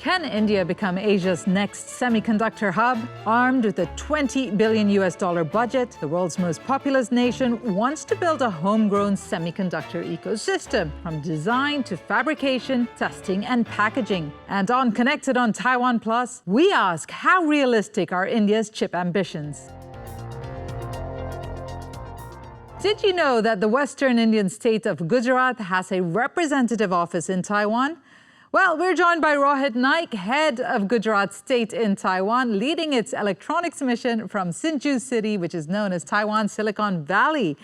Can India become Asia's next semiconductor hub? Armed with a $20 billion budget, the world's most populous nation wants to build a homegrown semiconductor ecosystem, from design to fabrication, testing, and packaging. And on Connected on Taiwan Plus, we ask, how realistic are India's chip ambitions? Did you know that the Western Indian state of Gujarat has a representative office in Taiwan? Well, we're joined by Rohit Naik, head of Gujarat State in Taiwan, leading its electronics mission from Hsinchu City, which is known as Taiwan Silicon Valley.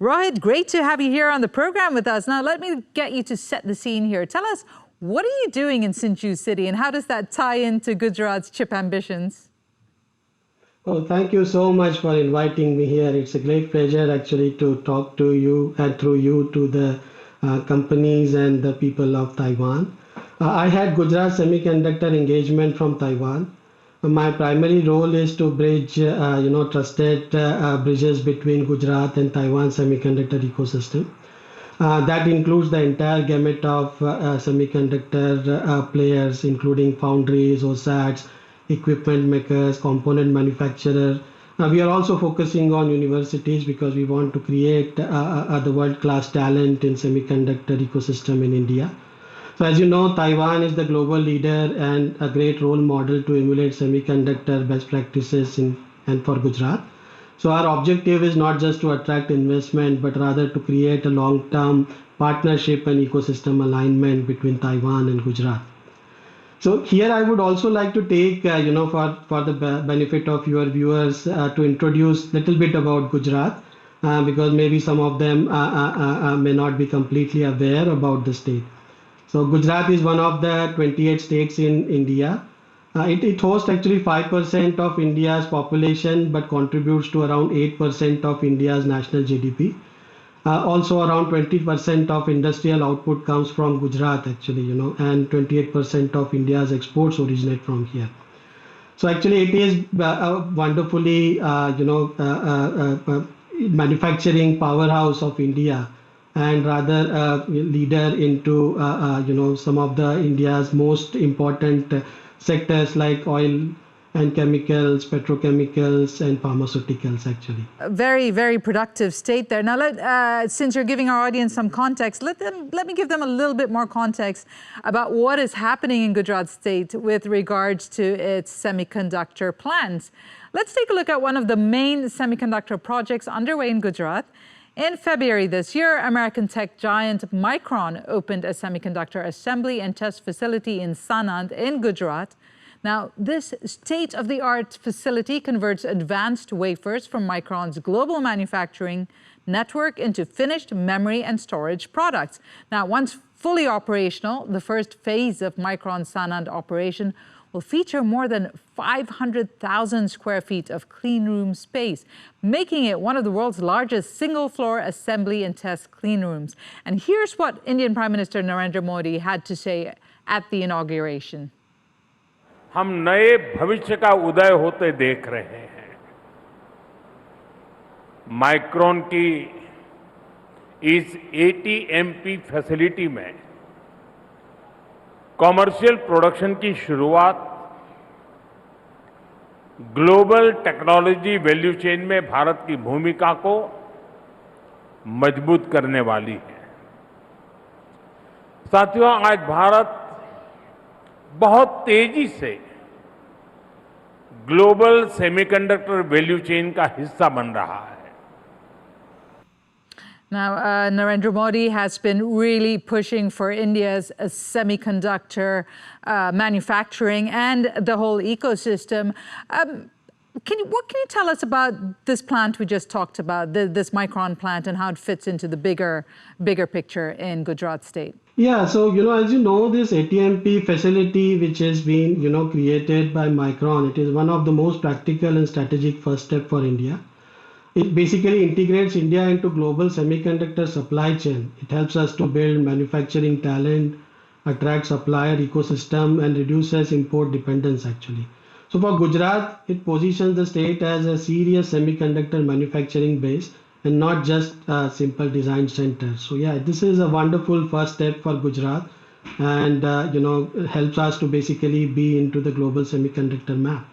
Rohit, great to have you here on the program with us. Now, let me get you to set the scene here. Tell us, what are you doing in Hsinchu City, and how does that tie into Gujarat's chip ambitions? Oh, thank you so much for inviting me here. It's a great pleasure actually to talk to you and through you to the companies and the people of Taiwan. I had Gujarat Semiconductor engagement from Taiwan. My primary role is to bridge, trusted bridges between Gujarat and Taiwan semiconductor ecosystem. That includes the entire gamut of semiconductor players, including foundries, OSATs, equipment makers, component manufacturers. We are also focusing on universities because we want to create the world-class talent in semiconductor ecosystem in India. So as you know, Taiwan is the global leader and a great role model to emulate semiconductor best practices and for Gujarat. So our objective is not just to attract investment, but rather to create a long-term partnership and ecosystem alignment between Taiwan and Gujarat. So here I would also like to take, for the benefit of your viewers, to introduce a little bit about Gujarat, because maybe some of them may not be completely aware about the state. So Gujarat is one of the 28 states in India. It hosts actually 5% of India's population, but contributes to around 8% of India's national GDP. Also around 20% of industrial output comes from Gujarat actually, and 28% of India's exports originate from here. So actually it is wonderfully, manufacturing powerhouse of India, and rather leader into some of the India's most important sectors like oil and chemicals, petrochemicals, and pharmaceuticals actually. A very, very productive state there. Now, since you're giving our audience some context, let me give them a little bit more context about what is happening in Gujarat State with regards to its semiconductor plans. Let's take a look at one of the main semiconductor projects underway in Gujarat. In February this year, American tech giant Micron opened a semiconductor assembly and test facility in Sanand in Gujarat. Now, this state-of-the-art facility converts advanced wafers from Micron's global manufacturing network into finished memory and storage products. Now, once fully operational, the first phase of Micron Sanand operation will feature more than 500,000 square feet of clean room space, making it one of the world's largest single-floor assembly and test clean rooms. And here's what Indian Prime Minister Narendra Modi had to say at the inauguration. हम नए भविष्य का उदय होते देख रहे हैं। Micron की इस ATMP फैसिलिटी में कॉमर्शियल प्रोडक्शन की शुरुआत ग्लोबल टेक्नोलॉजी वैल्यू चेन में भारत की भूमिका को मजबूत करने वाली है। साथियों, आज भारत बहुत तेजी से ग्लोबल सेमीकंडक्टर वैल्यू चेन का हिस्सा बन रहा है। Now, Narendra Modi has been really pushing for India's semiconductor manufacturing and the whole ecosystem. What can you tell us about this plant we just talked about, this Micron plant, and how it fits into the bigger picture in Gujarat State? Yeah, so as you know, this ATMP facility, which has been created by Micron, it is one of the most practical and strategic first step for India. It basically integrates India into global semiconductor supply chain. It helps us to build manufacturing talent, attract supplier ecosystem, and reduces import dependence actually. So for Gujarat, it positions the state as a serious semiconductor manufacturing base and not just a simple design center. So yeah, this is a wonderful first step for Gujarat and helps us to basically be into the global semiconductor map.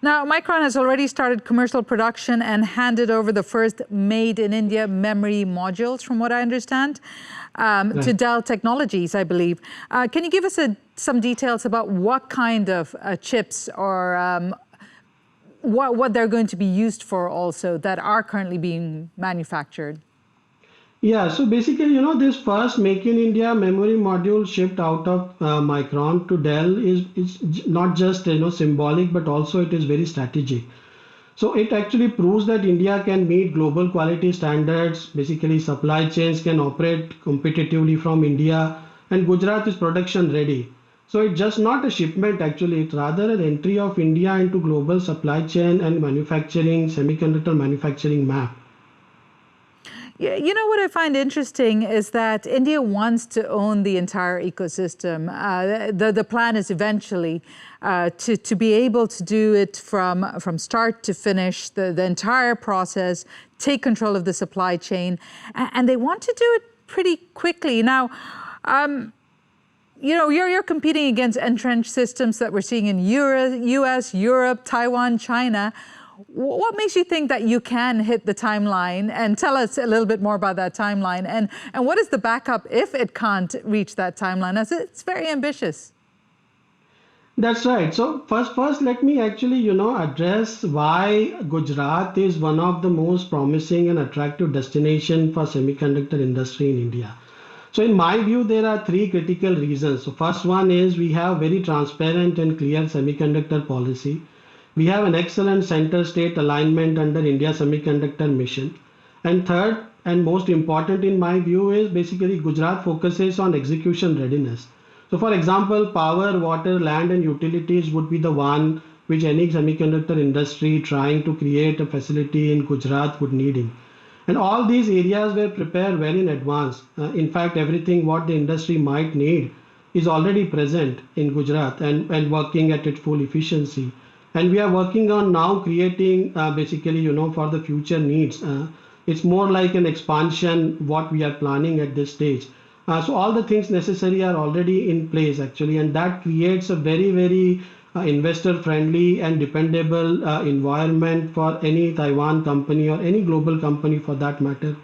Now, Micron has already started commercial production and handed over the first made in India memory modules, from what I understand, to Dell Technologies, I believe. Can you give us some details about what kind of chips or what they're going to be used for also that are currently being manufactured? Yeah, so basically, this first Make in India memory module shipped out of Micron to Dell is not just symbolic, but also it is very strategic. So it actually proves that India can meet global quality standards. Basically, supply chains can operate competitively from India, and Gujarat is production ready. So it's just not a shipment actually, it's rather an entry of India into global supply chain and manufacturing, semiconductor manufacturing map. Yeah, you know what I find interesting is that India wants to own the entire ecosystem. The plan is eventually to be able to do it from start to finish, the entire process, take control of the supply chain, and they want to do it pretty quickly. Now, you're competing against entrenched systems that we're seeing in US, Europe, Taiwan, China. What makes you think that you can hit the timeline? And tell us a little bit more about that timeline. And what is the backup if it can't reach that timeline? As it's very ambitious. That's right. So first, let me actually, address why Gujarat is one of the most promising and attractive destination for semiconductor industry in India. So in my view, there are three critical reasons. So first one is we have very transparent and clear semiconductor policy. We have an excellent center state alignment under India Semiconductor Mission. And third, and most important in my view, is basically Gujarat focuses on execution readiness. So for example, power, water, land and utilities would be the one which any semiconductor industry trying to create a facility in Gujarat would need in. And all these areas were prepared well in advance. In fact, everything what the industry might need is already present in Gujarat and working at its full efficiency. And we are working on now creating basically, for the future needs. It's more like an expansion what we are planning at this stage. So all the things necessary are already in place actually, and that creates a very, very investor friendly and dependable environment for any Taiwan company or any global company for that matter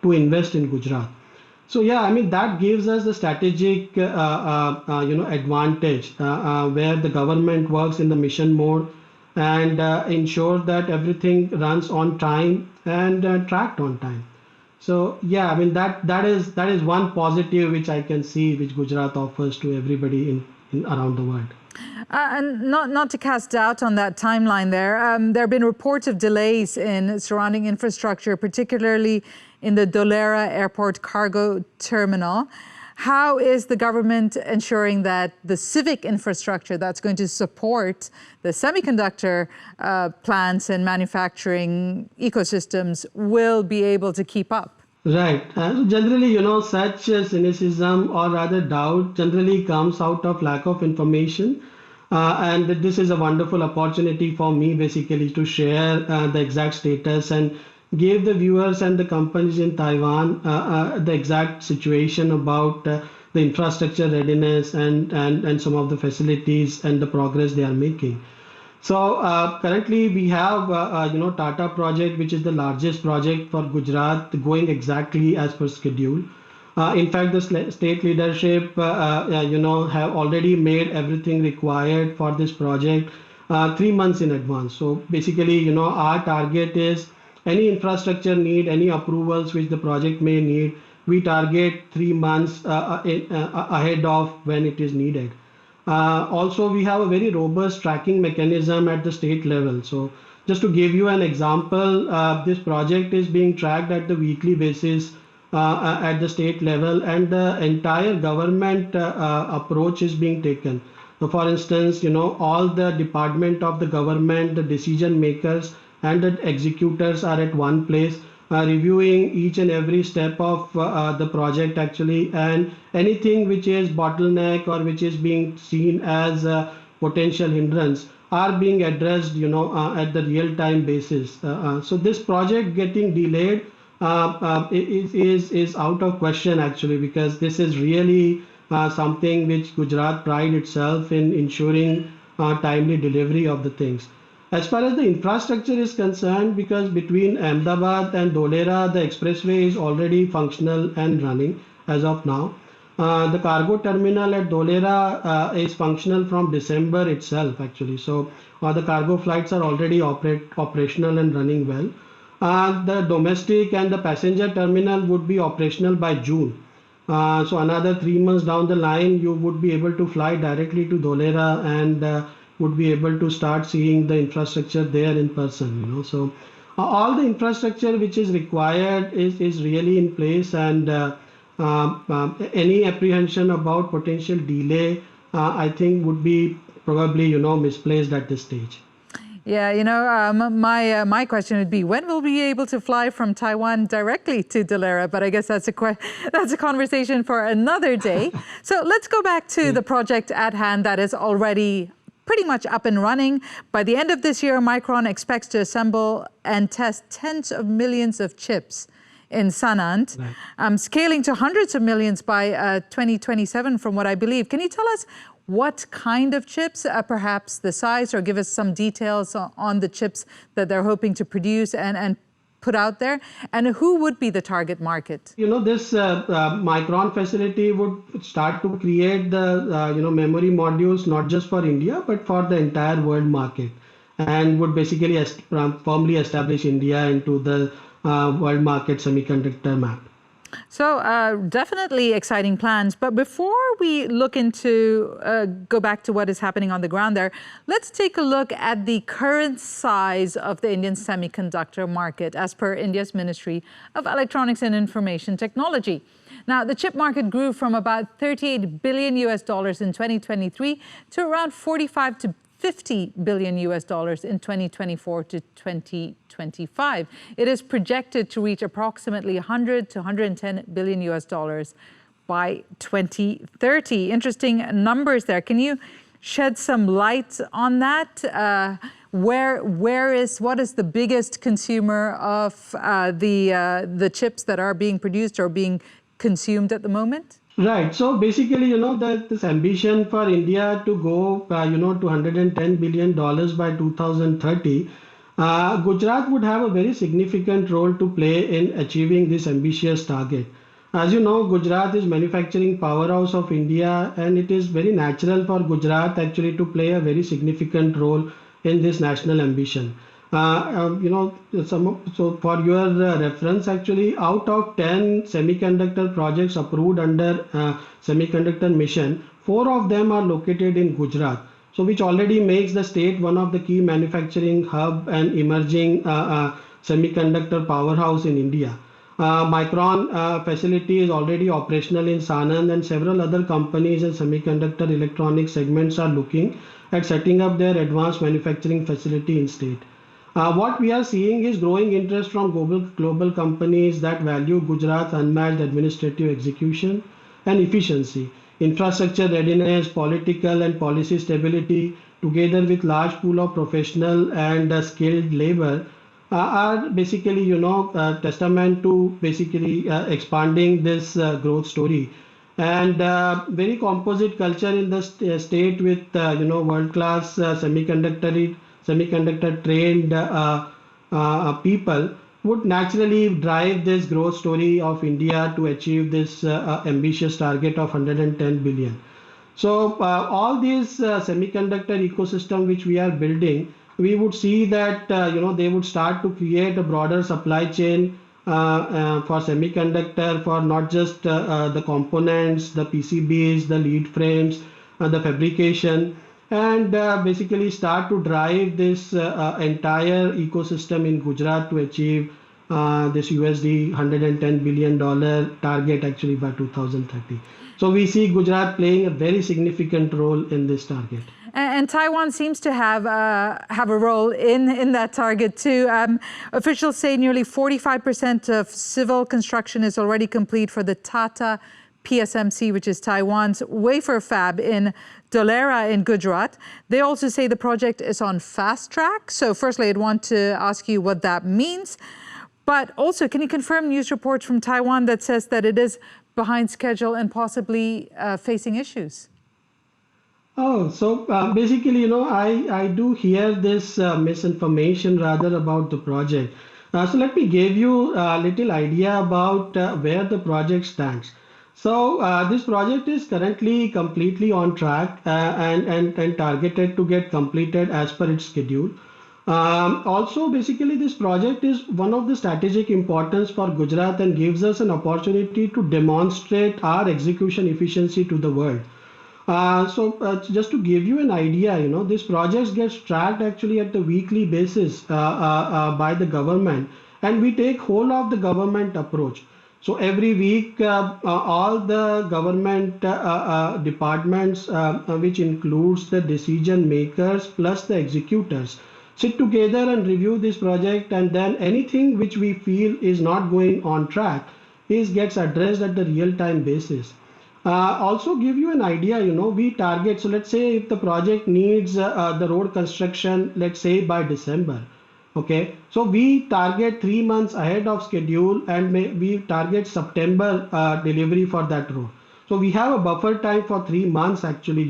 to invest in Gujarat. So yeah, I mean that gives us the strategic advantage where the government works in the mission mode and ensures that everything runs on time and tracked on time. So yeah, I mean that is one positive which I can see which Gujarat offers to everybody in around the world. And not to cast doubt on that timeline there have been reports of delays in surrounding infrastructure, particularly in the Dolera Airport cargo terminal. How is the government ensuring that the civic infrastructure that's going to support the semiconductor plants and manufacturing ecosystems will be able to keep up? Right. Generally, such cynicism or rather doubt generally comes out of lack of information. And this is a wonderful opportunity for me basically to share the exact status and give the viewers and the companies in Taiwan the exact situation about the infrastructure readiness and some of the facilities and the progress they are making. So currently we have Tata project, which is the largest project for Gujarat, going exactly as per schedule. In fact, the state leadership have already made everything required for this project 3 months in advance. So basically, our target is any infrastructure need, any approvals which the project may need, we target 3 months ahead of when it is needed. Also, we have a very robust tracking mechanism at the state level. So just to give you an example, this project is being tracked at the weekly basis at the state level, and the entire government approach is being taken. So for instance, all the department of the government, the decision makers and the executors are at one place reviewing each and every step of the project actually, and anything which is bottleneck or which is being seen as a potential hindrance are being addressed at the real time basis. So this project getting delayed is out of question actually, because this is really something which Gujarat pride itself in ensuring timely delivery of the things. As far as the infrastructure is concerned, because between Ahmedabad and Dholera, the expressway is already functional and running as of now. The cargo terminal at Dholera is functional from December itself, actually. So the cargo flights are already operational and running well. The domestic and the passenger terminal would be operational by June. So another 3 months down the line, you would be able to fly directly to Dholera and would be able to start seeing the infrastructure there in person. So all the infrastructure which is required is really in place, and any apprehension about potential delay, I think would be probably misplaced at this stage. Yeah, my question would be, when will we be able to fly from Taiwan directly to Dholera? But I guess that's a conversation for another day. So let's go back to the project at hand that is already pretty much up and running. By the end of this year, Micron expects to assemble and test tens of millions of chips in Sanand, scaling to hundreds of millions by 2027, from what I believe. Can you tell us what kind of chips, perhaps the size, or give us some details on the chips that they're hoping to produce and put out there, and who would be the target market? This Micron facility would start to create the memory modules not just for India but for the entire world market, and would basically firmly establish India into the world market semiconductor map. So definitely exciting plans. But before we look into, go back to what is happening on the ground there, let's take a look at the current size of the Indian semiconductor market as per India's Ministry of Electronics and Information Technology. Now, the chip market grew from about $38 billion in 2023 to around 45 to $50 billion in 2024 to 2025. It is projected to reach approximately 100 to 110 billion US dollars by 2030. Interesting numbers there. Can you shed some light on that? What is the biggest consumer of the chips that are being produced or being consumed at the moment? Right. So basically, this ambition for India to go, to $110 billion by 2030, Gujarat would have a very significant role to play in achieving this ambitious target. As you know, Gujarat is manufacturing powerhouse of India, and it is very natural for Gujarat actually to play a very significant role in this national ambition. So for your reference, actually, out of 10 semiconductor projects approved under Semiconductor Mission, 4 of them are located in Gujarat. So which already makes the state one of the key manufacturing hub and emerging semiconductor powerhouse in India. Micron facility is already operational in Sanand, and several other companies and semiconductor electronic segments are looking at setting up their advanced manufacturing facility in state. What we are seeing is growing interest from global companies that value Gujarat's unmatched administrative execution and efficiency, infrastructure readiness, political and policy stability, together with large pool of professional and skilled labor, are basically, testament to basically expanding this growth story. And very composite culture in the state with, world-class semiconductor trained people would naturally drive this growth story of India to achieve this ambitious target of 110 billion. So all these semiconductor ecosystem which we are building, we would see that they would start to create a broader supply chain for semiconductor, for not just the components, the PCBs, the lead frames, the fabrication, and basically start to drive this entire ecosystem in Gujarat to achieve this USD $110 billion target actually by 2030. So we see Gujarat playing a very significant role in this target. And Taiwan seems to have a role in that target too. Officials say nearly 45% of civil construction is already complete for the Tata-TSMC, which is Taiwan's wafer fab in Dholera in Gujarat. They also say the project is on fast track. So firstly, I'd want to ask you what that means. But also, can you confirm news reports from Taiwan that says that it is behind schedule and possibly facing issues? Oh, so basically, I do hear this misinformation rather about the project. So let me give you a little idea about where the project stands. So this project is currently completely on track and targeted to get completed as per its schedule. Also, basically, this project is one of the strategic importance for Gujarat and gives us an opportunity to demonstrate our execution efficiency to the world. Just to give you an idea, this project gets tracked actually at the weekly basis by the government, and we take whole of the government approach. So every week, all the government departments, which includes the decision makers plus the executors, sit together and review this project, and then anything which we feel is not going on track is gets addressed at the real time basis. Also give you an idea, we target, so let's say if the project needs the road construction, let's say by December, okay, so we target 3 months ahead of schedule, and we target September delivery for that road. So we have a buffer time for 3 months actually,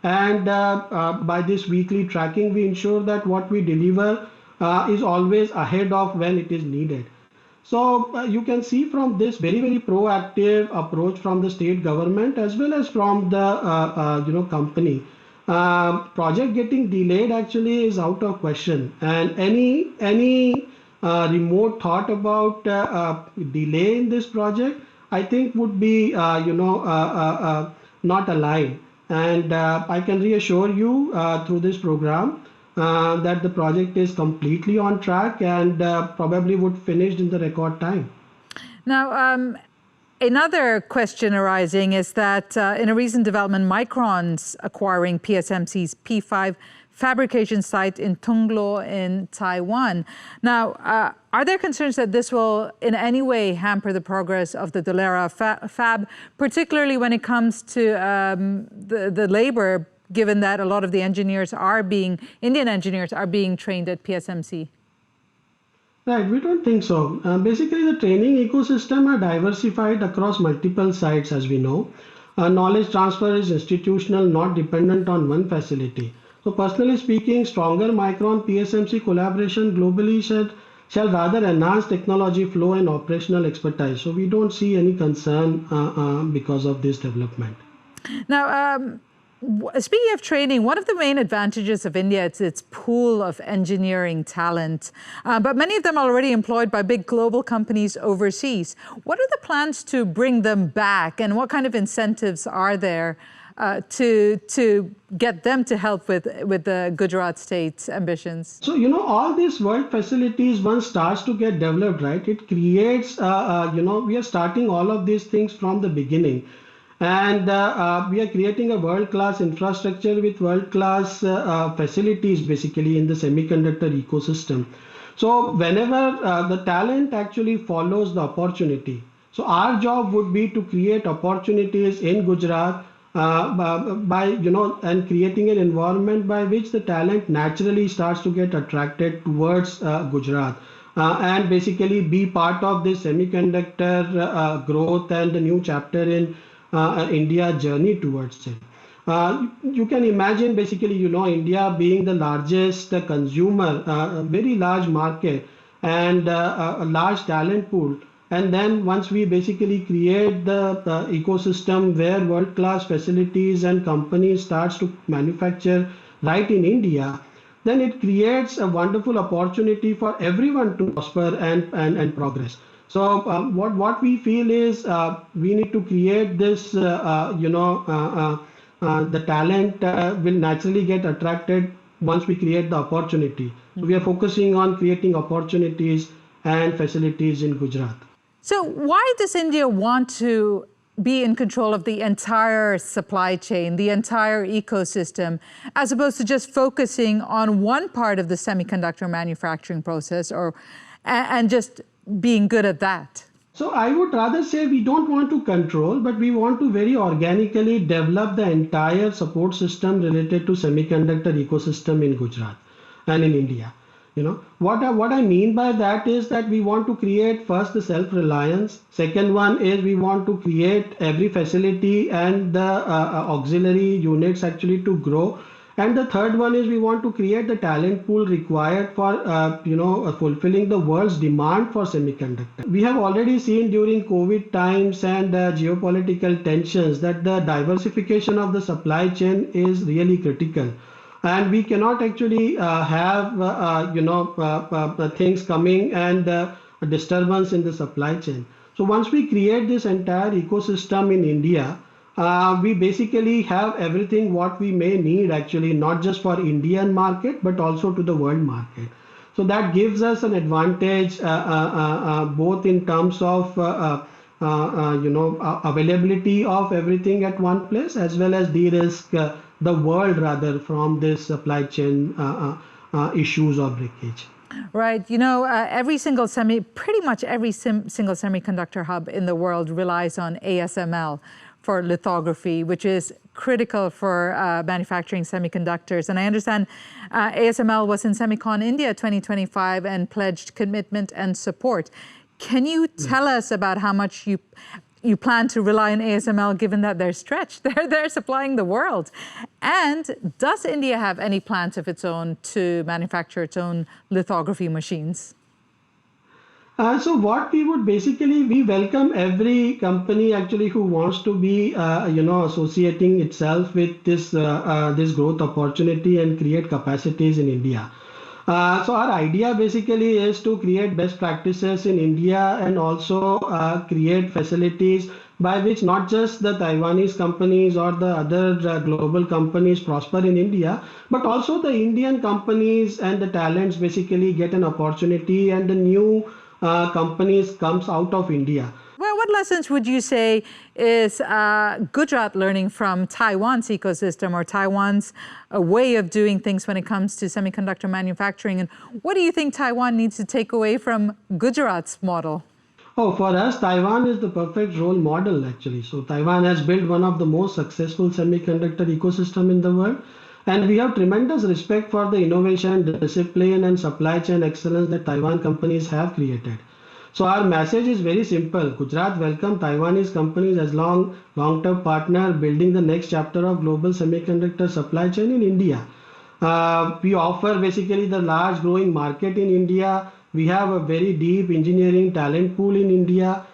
and by this weekly tracking, we ensure that what we deliver is always ahead of when it is needed. So you can see from this very proactive approach from the state government as well as from the company. Project getting delayed actually is out of question, and any remote thought about delay in this project, I think would be not aligned. And I can reassure you through this program that the project is completely on track and probably would finish in the record time. Now, another question arising is that in a recent development, Micron's acquiring TSMC's P5 fabrication site in Tunglo in Taiwan. Now, are there concerns that this will in any way hamper the progress of the Dalera fab, particularly when it comes to the labor, given that a lot of the Indian engineers are being trained at TSMC? Right, we don't think so. Basically, the training ecosystem are diversified across multiple sites, as we know. Knowledge transfer is institutional, not dependent on one facility. So, personally speaking, stronger Micron-TSMC collaboration globally shall rather enhance technology flow and operational expertise. So, we don't see any concern because of this development. Now, speaking of training, one of the main advantages of India is its pool of engineering talent, but many of them are already employed by big global companies overseas. What are the plans to bring them back, and what kind of incentives are there to get them to help with the Gujarat state's ambitions? So, all these world facilities, once starts to get developed, right, it creates, we are starting all of these things from the beginning. And we are creating a world-class infrastructure with world-class facilities basically in the semiconductor ecosystem. So whenever the talent actually follows the opportunity, so our job would be to create opportunities in Gujarat by and creating an environment by which the talent naturally starts to get attracted towards Gujarat. And basically be part of this semiconductor growth and the new chapter in India journey towards it. You can imagine basically, India being the largest consumer, a very large market and a large talent pool. And then once we basically create the ecosystem where world-class facilities and companies starts to manufacture right in India, then it creates a wonderful opportunity for everyone to prosper and progress. So what we feel is we need to create this, the talent will naturally get attracted once we create the opportunity. So we are focusing on creating opportunities and facilities in Gujarat. So why does India want to be in control of the entire supply chain, the entire ecosystem, as opposed to just focusing on one part of the semiconductor manufacturing process and just being good at that? So I would rather say we don't want to control, but we want to very organically develop the entire support system related to semiconductor ecosystem in Gujarat and in India. What I mean by that is that we want to create first the self-reliance. Second one is we want to create every facility and the auxiliary units actually to grow. And the third one is we want to create the talent pool required for fulfilling the world's demand for semiconductor. We have already seen during COVID times and geopolitical tensions that the diversification of the supply chain is really critical, and we cannot actually have things coming and a disturbance in the supply chain. So once we create this entire ecosystem in India, we basically have everything what we may need actually, not just for Indian market but also to the world market. So that gives us an advantage both in terms of availability of everything at one place, as well as de-risk the world rather from this supply chain issues or breakage. Right. Pretty much every single semiconductor hub in the world relies on ASML for lithography, which is critical for manufacturing semiconductors. And I understand ASML was in Semicon India 2025 and pledged commitment and support. Can you tell us about how much you plan to rely on ASML, given that they're stretched? They're supplying the world. And does India have any plans of its own to manufacture its own lithography machines? So what we would basically, we welcome every company actually who wants to be, associating itself with this growth opportunity and create capacities in India. So our idea basically is to create best practices in India and also create facilities by which not just the Taiwanese companies or the other global companies prosper in India, but also the Indian companies and the talents basically get an opportunity, and the new companies comes out of India. Well, what lessons would you say is Gujarat learning from Taiwan's ecosystem or Taiwan's way of doing things when it comes to semiconductor manufacturing? And what do you think Taiwan needs to take away from Gujarat's model? Oh, for us, Taiwan is the perfect role model actually. So Taiwan has built one of the most successful semiconductor ecosystem in the world. And we have tremendous respect for the innovation, discipline, and supply chain excellence that Taiwan companies have created. So our message is very simple. Gujarat welcome Taiwanese companies as long-term partner building the next chapter of global semiconductor supply chain in India. We offer basically the large growing market in India. We have a very deep engineering talent pool in India.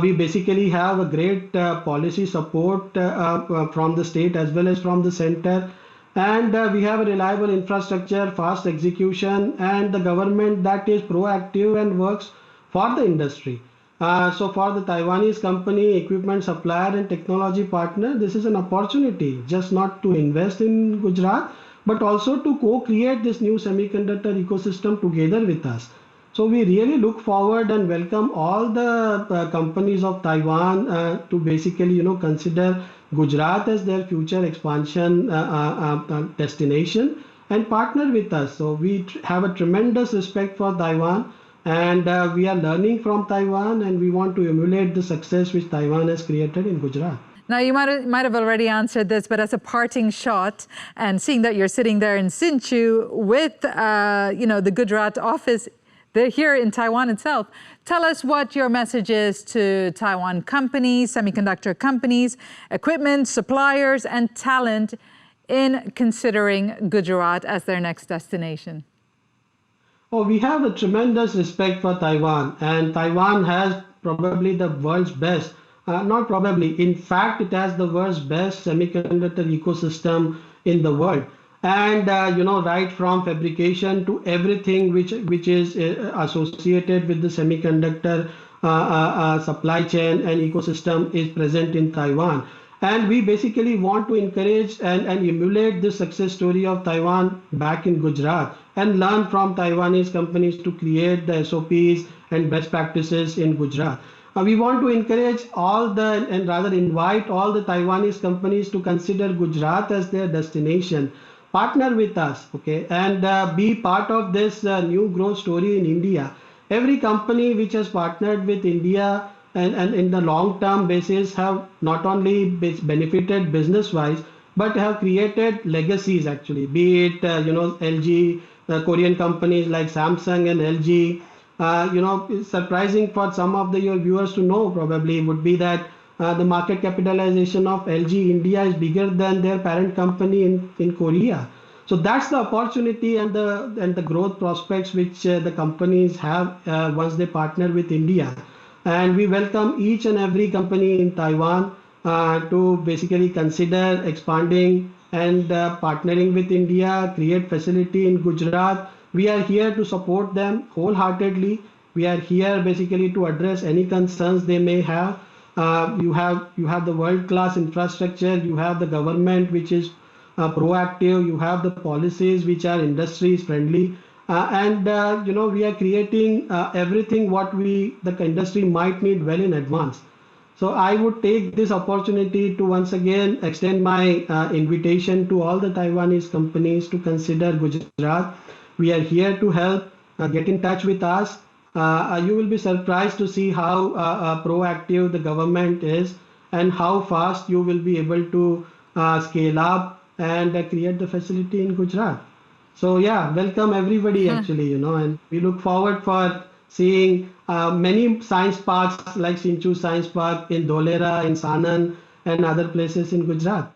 We basically have a great policy support from the state as well as from the center. And we have a reliable infrastructure, fast execution, and the government that is proactive and works for the industry. So for the Taiwanese company, equipment supplier and technology partner, this is an opportunity just not to invest in Gujarat, but also to co-create this new semiconductor ecosystem together with us. So we really look forward and welcome all the companies of Taiwan to basically, consider Gujarat as their future expansion destination and partner with us. So we have a tremendous respect for Taiwan, and we are learning from Taiwan, and we want to emulate the success which Taiwan has created in Gujarat. Now, you might have already answered this, but as a parting shot, and seeing that you're sitting there in Hsinchu with, the Gujarat office, they're here in Taiwan itself. Tell us what your message is to Taiwan companies, semiconductor companies, equipment suppliers, and talent in considering Gujarat as their next destination. Oh, we have a tremendous respect for Taiwan, and Taiwan has probably the world's best, not probably, in fact, it has the world's best semiconductor ecosystem in the world. And right from fabrication to everything which is associated with the semiconductor supply chain and ecosystem is present in Taiwan. And we basically want to encourage and emulate the success story of Taiwan back in Gujarat and learn from Taiwanese companies to create the SOPs and best practices in Gujarat. We want to encourage and rather invite all the Taiwanese companies to consider Gujarat as their destination. Partner with us, okay, and be part of this new growth story in India. Every company which has partnered with India and in the long term basis have not only benefited business wise, but have created legacies actually, be it LG, Korean companies like Samsung and LG. It's surprising for some of your viewers to know probably would be that the market capitalization of LG India is bigger than their parent company in Korea. So that's the opportunity and the growth prospects which the companies have once they partner with India. And we welcome each and every company in Taiwan to basically consider expanding and partnering with India, create facility in Gujarat. We are here to support them wholeheartedly. We are here basically to address any concerns they may have. You have the world-class infrastructure. You have the government which is proactive. You have the policies which are industries friendly, and we are creating everything what the industry might need well in advance. So I would take this opportunity to once again extend my invitation to all the Taiwanese companies to consider Gujarat. We are here to help. Get in touch with us. You will be surprised to see how proactive the government is and how fast you will be able to scale up and create the facility in Gujarat. So yeah, welcome everybody actually, and we look forward for seeing many science parks like Sinchu Science Park in Dholera, in Sanand, and other places in Gujarat.